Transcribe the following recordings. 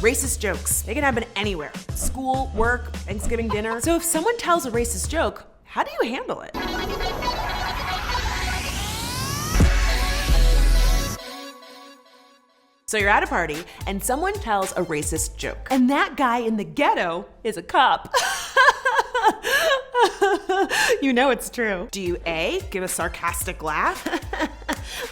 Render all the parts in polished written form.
Racist jokes. They can happen anywhere. School, work, Thanksgiving dinner. So if someone tells a racist joke, how do you handle it? So you're at a party and someone tells a racist joke. And that guy in the ghetto is a cop. You know it's true. Do you A, give a sarcastic laugh?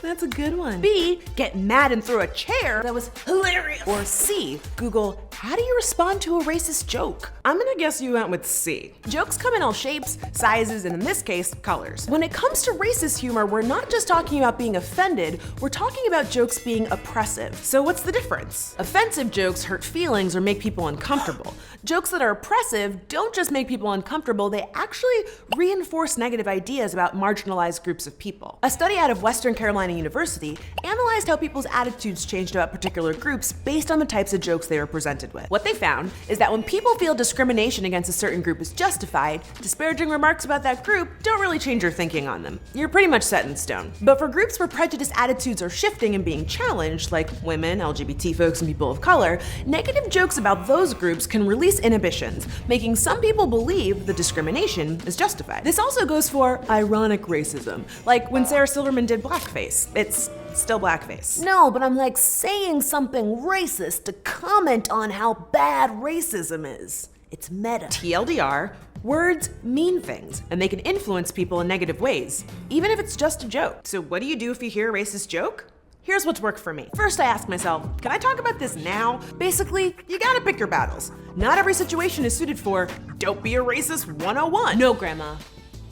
That's a good one. B, get mad and throw a chair? That was hilarious. Or C, Google, how do you respond to a racist joke? I'm gonna guess you went with C. Jokes come in all shapes, sizes, and in this case, colors. When it comes to racist humor, we're not just talking about being offended, we're talking about jokes being oppressive. So what's the difference? Offensive jokes hurt feelings or make people uncomfortable. Jokes that are oppressive don't just make people uncomfortable, they actually reinforce negative ideas about marginalized groups of people. A study out of Western Carolina University analyzed how people's attitudes changed about particular groups based on the types of jokes they were presented with. What they found is that when people feel discrimination against a certain group is justified, disparaging remarks about that group don't really change your thinking on them. You're pretty much set in stone. But for groups where prejudiced attitudes are shifting and being challenged, like women, LGBT folks, and people of color, negative jokes about those groups can release inhibitions, making some people believe the discrimination is justified. This also goes for ironic racism, like when Sarah Silverman did blackface. It's still blackface. No, but I'm like saying something racist to comment on how bad racism is. It's meta. TLDR, words mean things, and they can influence people in negative ways, even if it's just a joke. So what do you do if you hear a racist joke? Here's what's worked for me. First, I ask myself, can I talk about this now? Basically, you gotta pick your battles. Not every situation is suited for don't be a racist 101. No, Grandma,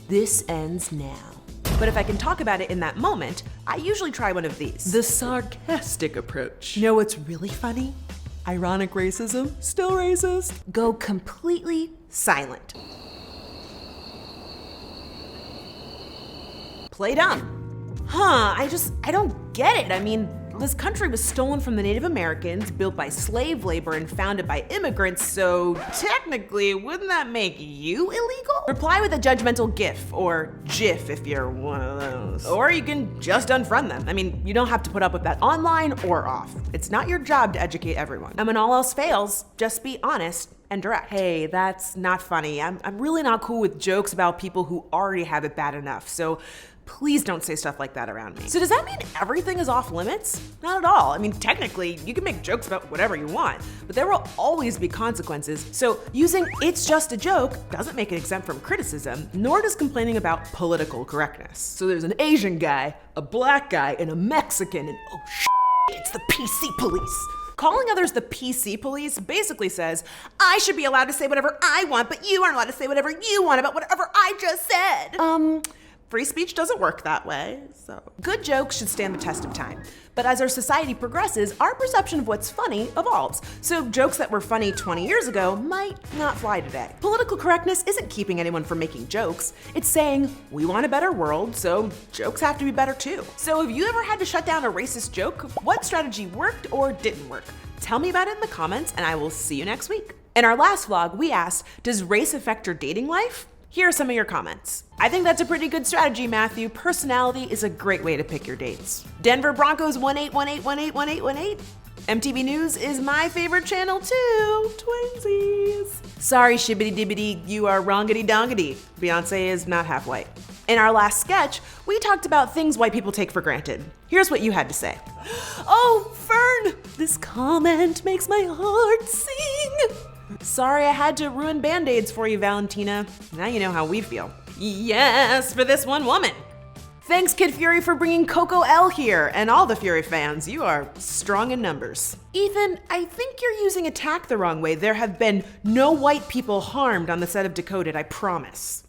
this ends now. But if I can talk about it in that moment, I usually try one of these. The sarcastic approach. You know what's really funny? Ironic racism, still racist. Go completely silent. Play dumb. I don't get it. I mean, this country was stolen from the Native Americans, built by slave labor, and founded by immigrants, so technically, wouldn't that make you illegal? Reply with a judgmental GIF, or GIF if you're one of those. Or you can just unfriend them. I mean, you don't have to put up with that online or off. It's not your job to educate everyone. And when all else fails, just be honest and direct. Hey, that's not funny. I'm really not cool with jokes about people who already have it bad enough, so please don't say stuff like that around me. So does that mean everything is off limits? Not at all. I mean, technically, you can make jokes about whatever you want, but there will always be consequences. So using "it's just a joke" doesn't make it exempt from criticism, nor does complaining about political correctness. So there's an Asian guy, a black guy, and a Mexican, and oh shit, it's the PC police. Calling others the PC police basically says, I should be allowed to say whatever I want, but you aren't allowed to say whatever you want about whatever I just said. Free speech doesn't work that way, so. Good jokes should stand the test of time. But as our society progresses, our perception of what's funny evolves. So jokes that were funny 20 years ago might not fly today. Political correctness isn't keeping anyone from making jokes. It's saying, we want a better world, so jokes have to be better too. So have you ever had to shut down a racist joke? What strategy worked or didn't work? Tell me about it in the comments, and I will see you next week. In our last vlog, we asked, does race affect your dating life? Here are some of your comments. I think that's a pretty good strategy, Matthew. Personality is a great way to pick your dates. Denver Broncos 1818181818. MTV News is my favorite channel too. Twinsies. Sorry, shibbity dibbity, you are wrongity dongity. Beyonce is not half white. In our last sketch, we talked about things white people take for granted. Here's what you had to say. Oh, Fern, this comment makes my heart sing. Sorry I had to ruin Band-Aids for you, Valentina. Now you know how we feel. Yes, for this one woman. Thanks, Kid Fury, for bringing Coco L here, and all the Fury fans. You are strong in numbers. Ethan, I think you're using attack the wrong way. There have been no white people harmed on the set of Decoded, I promise.